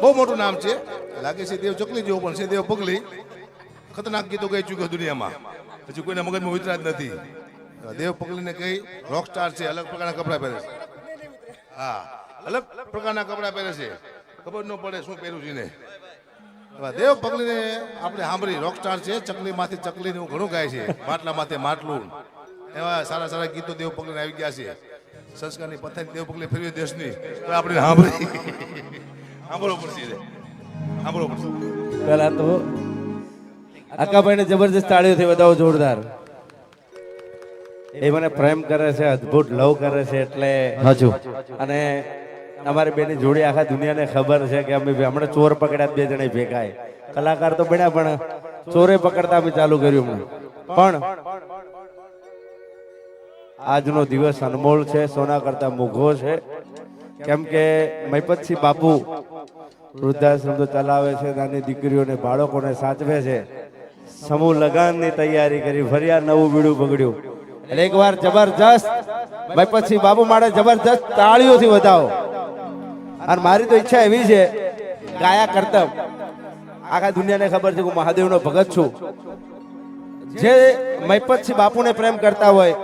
બહુ મોટું નામ છે. લાગે છે દેવ ચકલી જેવું પણ છે દેવ પગલી. ખતરનાક ગીતો ગાઈ ચૂક્યો દુનિયામાં, હજી કોઈના મગજમાં ઉતરા જ નથી. દેવ પગલીને કઈ રોક સ્ટાર છે, અલગ પ્રકારના કપડા પહેરે છે. હા, અલગ પ્રકારના કપડા પહેરે છે, ખબર ન પડે શું પહેર્યું છે ને. દેવ પગલીને આપણે સાંભળી રોક સ્ટાર છે. ચકલીમાંથી ચકલીને એવું ઘણું ગાય છે, માટલા માથે માટલું, એવા સારા સારા ગીતો દેવ પગલીને આવી ગયા છે. સંસ્કારની પથારી દેવ પગલી ફેરવી દેશની, તો આપણે સાંભળી સાંભળવું પડશે, સાંભળવું પડશે. પેલા તો આકાભાઈને જબરજસ્ત તાળીઓથી વધાવો જોરદાર. એ મને પ્રેમ કરે છે, અદ્ભુત લવ કરે છે એટલે હજુ અને અમારી બેની જોડી આખા દુનિયાને ખબર છે કે અમે હમણાં ચોર પકડ્યા, બે જણા ભેગા. કલાકાર તો બન્યા પણ ચોરે પકડતા અમે ચાલુ કર્યું હમણાં. પણ આજનો દિવસ અનમોલ છે, સોના કરતા મોઘો છે. કેમ કે મહિપતસિંહ બાપુ વૃદ્ધાશ્રમ તો ચલાવે છે, નાની દીકરીઓને બાળકોને સાચવે છે. સમૂહ લગાનની તૈયારી કરી, ફર્યા નવું બીડું બગડ્યું. એટલે એકવાર જબરજસ્ત મહિપતસિંહ બાપુ માટે જબરજસ્ત તાળીઓથી વધાવો. અને મારી તો ઈચ્છા એવી છે, ગાયા કરતબ આખા દુનિયાને ખબર છે કે હું મહાદેવનો ભગત છું. જે મહિપતસિંહ બાપુને પ્રેમ કરતા હોય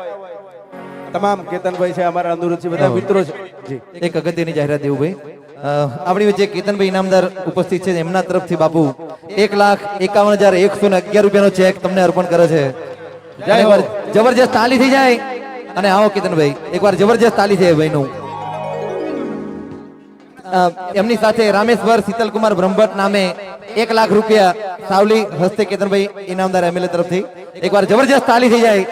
તમામ, કેતનભાઈ છે, અમારા અનુરુચિ બધા મિત્રો છે. એક અગત્યની જાહેરાત દેવું ભાઈ, આપણી વચ્ચે કેતનભાઈ ઇનામદાર ઉપસ્થિત છે. એમના તરફથી બાપુ 1,51,111 રૂપિયાનો ચેક તમને અર્પણ કરે છે. એકવાર જબરજસ્ત તાલી થઈ જાય. અને આવો કેતનભાઈ, એકવાર જબરજસ્ત તાલી છે ભાઈનું. એમની સાથે રામેશ્વર શીતલકુમાર બ્રહ્મભટ્ટ નામે 1 લાખ રૂપિયા સાવલી હસ્તે કેતનભાઈ ઇનામદાર એમએલએ તરફથી. એકવાર જબરજસ્ત તાલી થઈ જાય.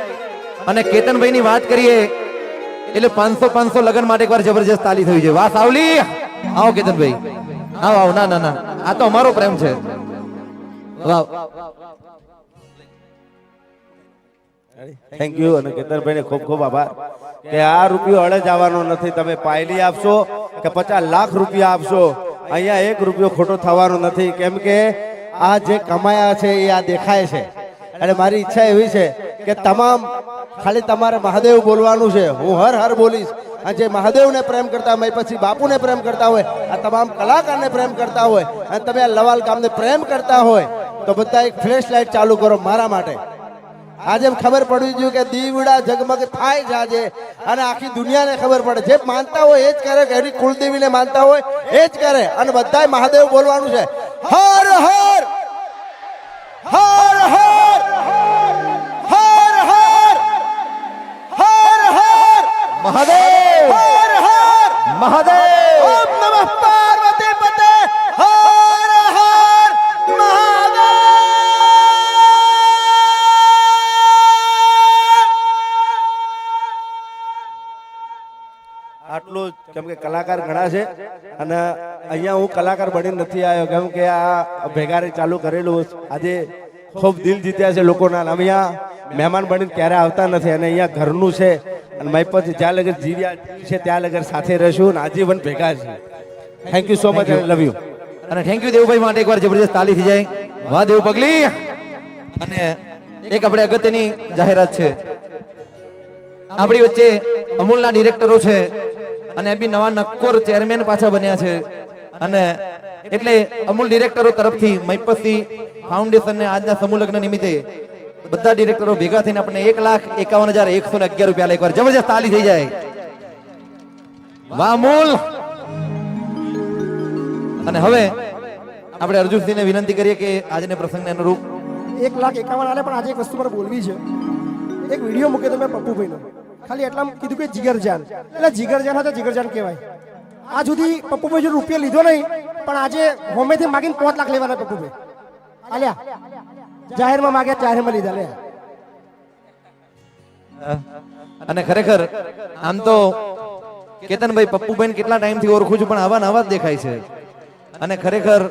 અને કેતનભાઈ ની વાત કરીએ એટલે 500 લગન માટે એકવાર જબરજસ્ત તાલી થઈ છે. વાહ સાવલી, આવો કેતનભાઈ, આવો આવો. ના ના ના, આ તો અમારો પ્રેમ છે. વાહ, થેન્ક યુ. અને કેતનભાઈ ને ખૂબ ખૂબ આભાર કે આ રૂપિયો અડે જવાનો નથી. તમે પાયલી આપશો કે 50 લાખ રૂપિયા આપશો, અહીંયા 1 રૂપિયો ખોટો થવાનો નથી. કેમ કે આ જે કમાયા છે એ આ દેખાય છે. અને મારી ઈચ્છા એવી છે કે તમામ ખાલી તમારે મહાદેવ બોલવાનું છે, હું હર હર બોલીશ. અને જે મહાદેવને પ્રેમ કરતા હોય, પછી બાપુને પ્રેમ કરતા હોય, આ તમામ કલાકારને પ્રેમ કરતા હોય, અને તમે આ લવાલ ગામને પ્રેમ કરતા હોય તો બધા એક ફ્લેશ લાઇટ ચાલુ કરો મારા માટે. આજે ખબર પડવી જોઈએ કે દીવડા જગમગ થાય છે આજે, અને આખી દુનિયાને ખબર પડે. જે માનતા હોય એ જ કરે, એની કુળદેવીને માનતા હોય એ જ કરે. અને બધાય મહાદેવ બોલવાનું છે. હર હર હર હર હર હર હર હર મહાદેવ, હર હર મહાદેવ. ઓમ નમઃ પાર્વતી પતે. હર હર મહાદેવ. આટલું જ. કેમ કે કલાકાર ઘણા છે અને અહીંયા હું કલાકાર બની નથી આવ્યો. કેમ કે આ ભેગારી ચાલુ કરેલું આજે ખૂબ દિલ જીત્યા છે લોકોના. અહીંયા મહેમાન બનીને ક્યારે આવતા નથી અને અહીંયા ઘરનું છે. અને મારી પાસે જ્યાં લગર જીવ્યા છે ત્યાં લગર સાથે રહીશું અને આજીવન ભેગા છે. Thank you so much, love you. અને થેન્ક યુ દેવભાઈ માટે એકવાર જબરજસ્ત તાલી થઈ જાય. વાહ દેવ પગલી. અને એક આપણે અગત્યની જાહેરાત છે. આપણી વચ્ચે અમૂલના ડિરેક્ટરો છે અને બી નવા નક્કોર ચેરમેન પાછા બન્યા છે. અને એટલે અમૂલ ડિરેક્ટરો તરફથી મહિપતસિંહ ફાઉન્ડેશન ને આજના સમૂહ લગ્ન નિમિત્તે બધા ડિરેક્ટરો ભેગા થઈને આપણે 1,51,111 રૂપિયા એકવાર જબરજસ્ત તાલી થઈ જાય. વાહ અમૂલ. અને હવે આપણે અર્જુનસિંહને વિનંતી કરીએ કે આજને પ્રસંગને અનુરૂપ 1,51,000 આલે. પણ આજે એક વસ્તુ મારે બોલવી છે. એક વિડીયો મૂક્યો તો મેં પપ્પુભાઈનો, ખાલી એટલા કીધું કે જીગરજાન. એટલે જીગરજાન હતા, જીગરજાન કહેવાય. આ સુધી પપ્પુભાઈ જો રૂપિયા લીધો નહીં, પણ આજે હોમેથી માગીને 5 લાખ લેવાના પપ્પુભાઈ આલ્યા. જાહેરમાં માગ્યા, જાહેરમાં લીધા. લે. અને ખરેખર આમ તો કેતનભાઈ પપ્પુભાઈ કેટલા ટાઈમથી ઓળખું છું, પણ આવા નવા જ દેખાય છે. અને ખરેખર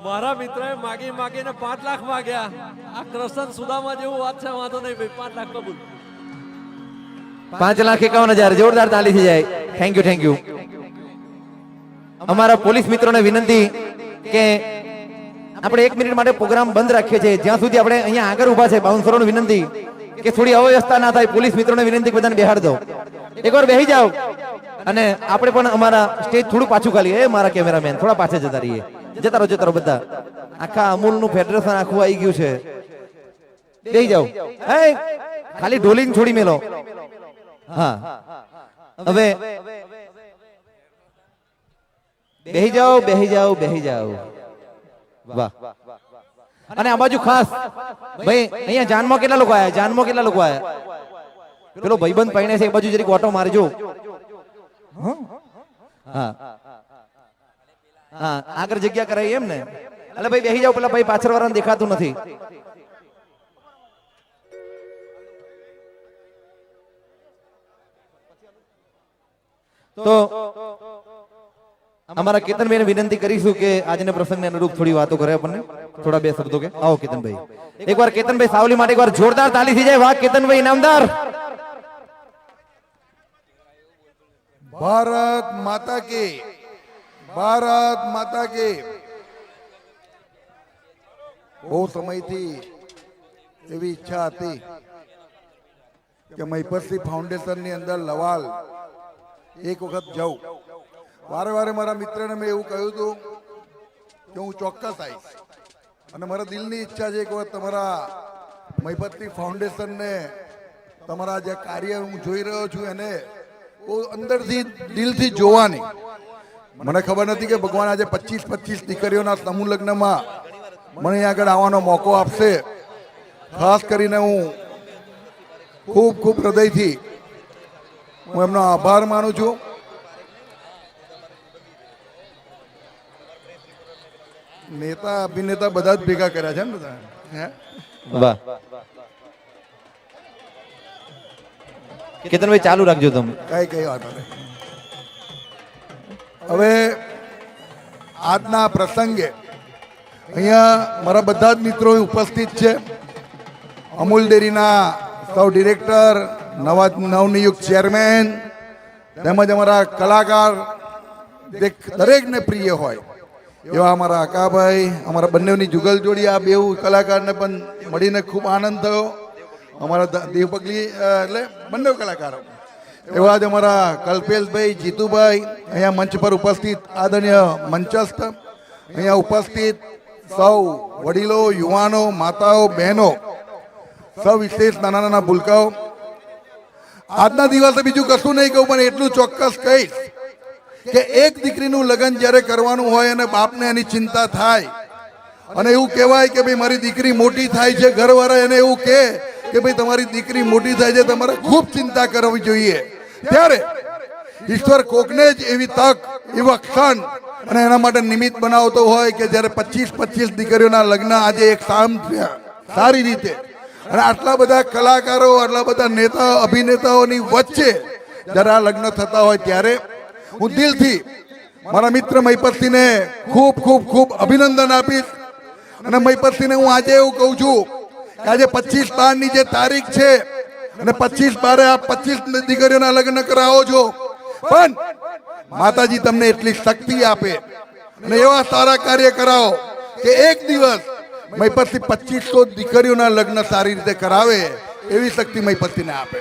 મારા મિત્રએ માગીને 5 લાખ માગ્યા. આ કૃષ્ણ સુદામા જેવું વાત છે. વાંધો નહીં ભાઈ, 5 લાખ કબૂલ. 5,51,000 જોરદાર તાલી થઈ જાય. Thank you, thank you. અમારા પોલીસ મિત્રોને વિનંતી કે આપણે 1 મિનિટ માટે પ્રોગ્રામ બંધ રાખીએ છીએ. જ્યાં સુધી આપણે અહીંયા આગળ ઉભા છે બાઉન્સરોને વિનંતી કે થોડી અવ્યવસ્થા ના થાય. પોલીસ મિત્રોને વિનંતી બધાને બેહાડ દો. એકવાર બેસી જાઓ. અને આપણે પણ અમારા સ્ટેજ થોડું પાછું ખાલી એ મારા કેમેરામેન થોડા પાછળ જતા રહીએ. જતા રહો બધા. આખા અમૂલનું ફેડરેશન આખું આવી ગયું છે. બેહી જાઓ. એ ખાલી ઢોલીને છોડી મેલો. હા હવે બેહી જાઓ. વાહ. અને આ બાજુ ખાસ ભાઈ અહીંયા જાનમાં કેટલા લોકો આયા? પેલો ભાઈબંધ પાઈને છે એ બાજુ જરીક ઓટો મારજો. હા આગળ જગ્યા કરાવી એમ ને. એટલે ભાઈ બેહી જાઓ, પેલા ભાઈ પાછળ વાળાને દેખાતું નથી. તો અમારા કેતનભાઈને વિનંતી કરીશું કે આજના પ્રસંગને અનુરૂપ થોડી વાતો કરે આપણને, થોડા બે શબ્દો કે. આવો કેતનભાઈ. એકવાર કેતનભાઈ સાવલી માટે એકવાર જોરદાર તાલી થઈ જાય. વાહ કેતનભાઈ ઇનામદાર. ભારત માતા કી, ભારત માતા કી. બહુ સમયથી એવી ઈચ્છા હતી કે મહિપતસિંહ ફાઉન્ડેશનની અંદર લવાલ એક વખત જાઉં. વારે વારે મારા મિત્રને મેં એવું કહ્યું હતું કે હું ચોક્કસ આવીશ, અને મારા દિલની ઈચ્છા છે એક વખત તમારા મહિપતસિંહ ફાઉન્ડેશનને, તમારા જે કાર્ય હું જોઈ રહ્યો છું એને બહુ અંદરથી દિલથી જોવાની. મને ખબર નથી કે ભગવાન આજે 25 દીકરીઓના સમૂહ લગ્નમાં મને અહીં આગળ આવવાનો મોકો આપશે. ખાસ કરીને હું ખૂબ ખૂબ હૃદયથી હું એમનો આભાર માનું છું. નેતા અભિનેતા બધા જ ભેગા કર્યા છે ને બધા. હે વાહ કેતનભાઈ ચાલુ રાખજો તમે. કઈ વાત નહીં. હવે આજના પ્રસંગે અહીંયા મારા બધા જ મિત્રો ઉપસ્થિત છે. અમૂલ ડેરીના સૌ ડિરેક્ટર, નવનિયુક્ત ચેરમેન, તેમજ અમારા કલાકાર દરેકને પ્રિય હોય એવા અમારા અકાભાઈ, અમારા બંનેની જુગલ જોડી, આ બે કલાકારને પણ મળીને ખૂબ આનંદ થયો. અમારા દેવ પગલી એટલે બંને કલાકારો એવા જ અમારા કલ્પેશભાઈ, જીતુભાઈ, અહીંયા મંચ પર ઉપસ્થિત આદરણીય મંચસ્થ, અહીંયા ઉપસ્થિત સૌ વડીલો, યુવાનો, માતાઓ, બહેનો, સૌ વિશેષ નાના નાના ભૂલકાઓ. આજના દિવસે બીજું કશું નહીં કહું, પણ એટલું ચોક્કસ કહીશ કે એક દીકરીનું લગ્ન જ્યારે કરવાનું હોય અને બાપને એની ચિંતા થાય, અને એવું કહેવાય કે ભાઈ મારી દીકરી મોટી થાય છે, ઘરવાળા એને એવું કહે કે ભાઈ તમારી દીકરી મોટી થાય છે, તમારે ખૂબ ચિંતા કરવી જોઈએ. ત્યારે ઈશ્વર કોકને જ એવી તક, એવા ક્ષણ અને એના માટે નિમિત્ત બનાવતો હોય કે જ્યારે 25 દીકરીઓના લગ્ન આજે એક સારી રીતે અને આટલા બધા કલાકારો, આટલા બધા નેતા અભિનેતાઓની વચ્ચે જ્યારે આ લગ્ન થતા હોય ત્યારે હું દિલથી મારા મિત્ર મહિપતસિંહને ખૂબ ખૂબ ખૂબ અભિનંદન આપીશ. અને મહિપતસિંહને હું આજે એવું કહું છું કે આજે 25/12 જે તારીખ છે અને 25/12 આ 25 દીકરીઓના લગ્ન કરાવો છો, પણ માતાજી તમને એટલી શક્તિ આપે અને એવા સારા કાર્ય કરાવો કે એક દિવસ મહિપતસિંહ 2500 દીકરીઓના લગ્ન સારી રીતે કરાવે એવી શક્તિ મહિપતસિંહને આપે.